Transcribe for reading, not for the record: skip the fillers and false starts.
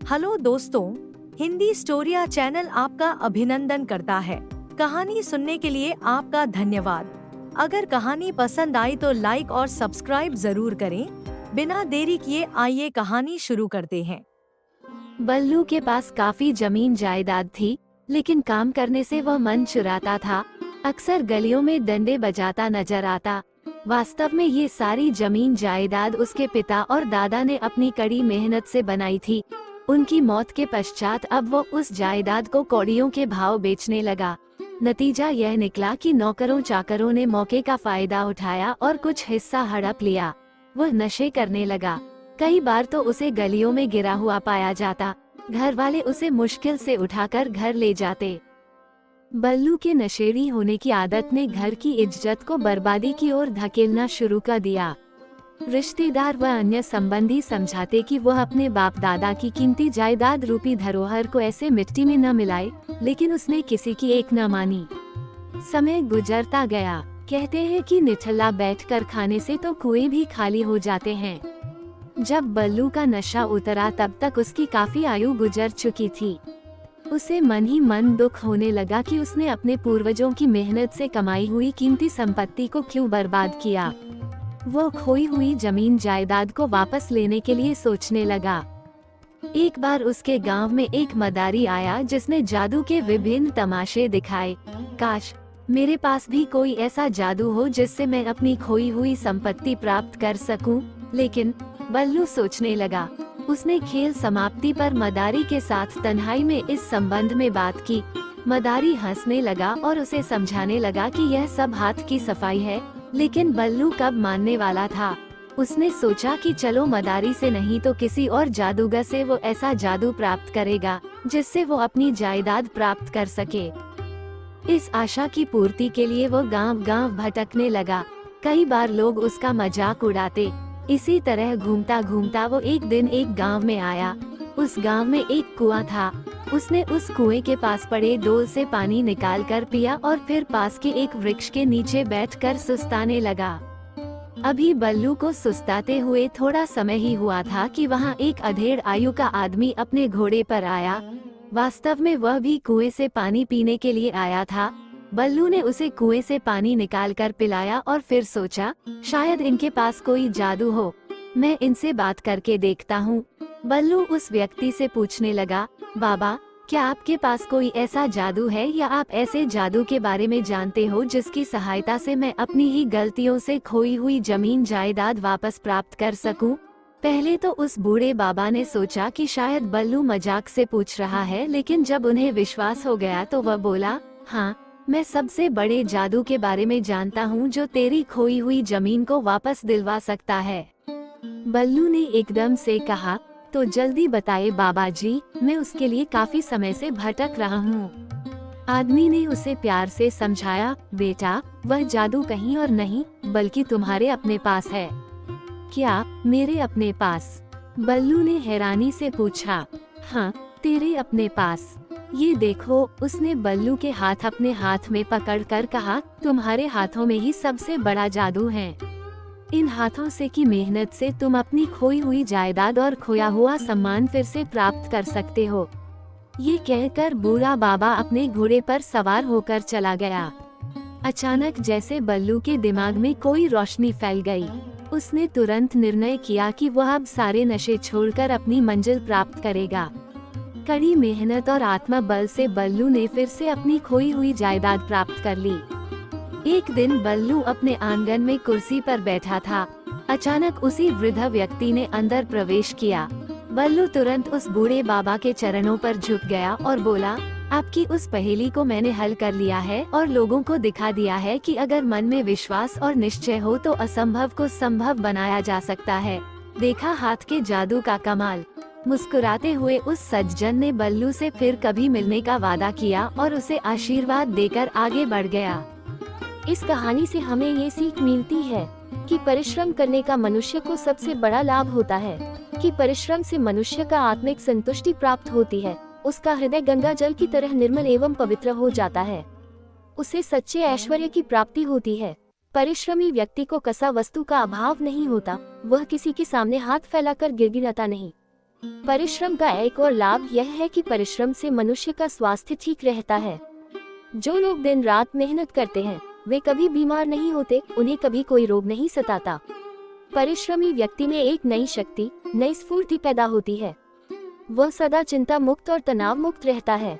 Hello दोस्तों, Hindi स्टोरिया channel आपका अभिनंदन करता है। कहानी सुनने के लिए आपका धन्यवाद। अगर कहानी पसंद आई तो लाइक और सब्सक्राइब जरूर करें। बिना देरी किए आइए कहानी शुरू करते हैं। बल्लू के पास काफी जमीन जायदाद थी, लेकिन काम करने से वह मन चुराता था। अक्सर गलियों में डंडे बजाता नजर आता। वास्तव में ये सारी जमीन जायदाद उसके पिता और दादा ने अपनी कड़ी मेहनत से बनाई थी। उनकी मौत के पश्चात अब वो उस जायदाद को कौड़ियों के भाव बेचने लगा। नतीजा यह निकला कि नौकरों चाकरों ने मौके का फायदा उठाया और कुछ हिस्सा हड़प लिया। वह नशे करने लगा। कई बार तो उसे गलियों में गिरा हुआ पाया जाता। घर वाले उसे मुश्किल से उठाकर घर ले जाते। बल्लू के नशेड़ी होने की आदत ने घर की इज्जत को बर्बादी की ओर धकेलना शुरू कर दिया। रिश्तेदार व अन्य संबंधी समझाते कि वह अपने बाप दादा की कीमती जायदाद रूपी धरोहर को ऐसे मिट्टी में न मिलाए, लेकिन उसने किसी की एक न मानी। समय गुजरता गया। कहते हैं कि निठल्ला बैठकर खाने से तो कुएं भी खाली हो जाते हैं। जब बल्लू का नशा उतरा तब तक उसकी काफी आयु गुजर चुकी थी। उसे मन ही मन दुख होने लगा कि उसने अपने पूर्वजों की मेहनत से कमाई हुई कीमती संपत्ति को क्यों बर्बाद किया। वो खोई हुई जमीन जायदाद को वापस लेने के लिए सोचने लगा। एक बार उसके गांव में एक मदारी आया जिसने जादू के विभिन्न तमाशे दिखाए। काश मेरे पास भी कोई ऐसा जादू हो जिससे मैं अपनी खोई हुई संपत्ति प्राप्त कर सकूं। लेकिन बल्लू सोचने लगा। उसने खेल समाप्ति पर मदारी के साथ तन्हाई में इस संबंध में बात की। मदारी हंसने लगा और उसे समझाने लगा कि यह सब हाथ की सफाई है, लेकिन बल्लू कब मानने वाला था। उसने सोचा कि चलो मदारी से नहीं तो किसी और जादूगर से वो ऐसा जादू प्राप्त करेगा जिससे वो अपनी जायदाद प्राप्त कर सके। इस आशा की पूर्ति के लिए वो गांव-गांव भटकने लगा। कई बार लोग उसका मजाक उड़ाते। इसी तरह घूमता घूमता वो एक दिन एक गांव में आया। उस गांव में एक कुआं था। उसने उस कुएं के पास पड़े डोल से पानी निकालकर पिया और फिर पास के एक वृक्ष के नीचे बैठकर सुस्ताने लगा। अभी बल्लू को सुस्ताते हुए थोड़ा समय ही हुआ था कि वहां एक अधेड़ आयु का आदमी अपने घोड़े पर आया। वास्तव में वह भी कुएं से पानी पीने के लिए आया था। बल्लू ने उसे कुएं से पानी निकालकर पिलाया और फिर सोचा, शायद इनके पास कोई जादू हो। मैं इनसे बात करके देखता हूँ। बल्लू उस व्यक्ति से पूछने लगा, बाबा, क्या आपके पास कोई ऐसा जादू है या आप ऐसे जादू के बारे में जानते हो जिसकी सहायता से मैं अपनी ही गलतियों से खोई हुई जमीन जायदाद वापस प्राप्त कर सकूं? पहले तो उस बूढ़े बाबा ने सोचा कि शायद बल्लू मजाक से पूछ रहा है, लेकिन जब उन्हें विश्वास हो गया तो वह बोला, हाँ, मैं सबसे बड़े जादू के बारे में जानता हूँ जो तेरी खोई हुई जमीन को वापस दिलवा सकता है। बल्लू ने एकदम से कहा, तो जल्दी बताइए बाबा जी, मैं उसके लिए काफी समय से भटक रहा हूँ। आदमी ने उसे प्यार से समझाया, बेटा, वह जादू कहीं और नहीं बल्कि तुम्हारे अपने पास है। क्या, मेरे अपने पास? बल्लू ने हैरानी से पूछा। हाँ, तेरे अपने पास। ये देखो, उसने बल्लू के हाथ अपने हाथ में पकड़कर कहा, तुम्हारे हाथों में ही सबसे बड़ा जादू है। इन हाथों से की मेहनत से तुम अपनी खोई हुई जायदाद और खोया हुआ सम्मान फिर से प्राप्त कर सकते हो। ये कहकर बूढ़ा बाबा अपने घोड़े पर सवार होकर चला गया। अचानक जैसे बल्लू के दिमाग में कोई रोशनी फैल गई। उसने तुरंत निर्णय किया कि वह अब सारे नशे छोड़कर अपनी मंजिल प्राप्त करेगा। कड़ी मेहनत और आत्मा बल से बल्लू ने फिर से अपनी खोई हुई जायदाद प्राप्त कर ली। एक दिन बल्लू अपने आंगन में कुर्सी पर बैठा था। अचानक उसी वृद्ध व्यक्ति ने अंदर प्रवेश किया। बल्लू तुरंत उस बूढ़े बाबा के चरणों पर झुक गया और बोला, आपकी उस पहेली को मैंने हल कर लिया है और लोगों को दिखा दिया है कि अगर मन में विश्वास और निश्चय हो तो असंभव को संभव बनाया जा सकता है। देखा हाथ के जादू का कमाल। मुस्कुराते हुए उस सज्जन ने बल्लू से फिर कभी मिलने का वादा किया और उसे आशीर्वाद देकर आगे बढ़ गया। इस कहानी से हमें ये सीख मिलती है कि परिश्रम करने का मनुष्य को सबसे बड़ा लाभ होता है, कि परिश्रम से मनुष्य का आत्मिक संतुष्टि प्राप्त होती है। उसका हृदय गंगा जल की तरह निर्मल एवं पवित्र हो जाता है। उसे सच्चे ऐश्वर्य की प्राप्ति होती है। परिश्रमी व्यक्ति को कसा वस्तु का अभाव नहीं होता। वह किसी के सामने हाथ फैलाकर गिड़गिड़ाता नहीं। परिश्रम का एक और लाभ यह है कि परिश्रम से मनुष्य का स्वास्थ्य ठीक रहता है। जो लोग दिन रात मेहनत करते हैं वे कभी बीमार नहीं होते, उन्हें कभी कोई रोग नहीं सताता। परिश्रमी व्यक्ति में एक नई शक्ति, नई स्फूर्ति पैदा होती है। वह सदा चिंता मुक्त और तनाव मुक्त रहता है।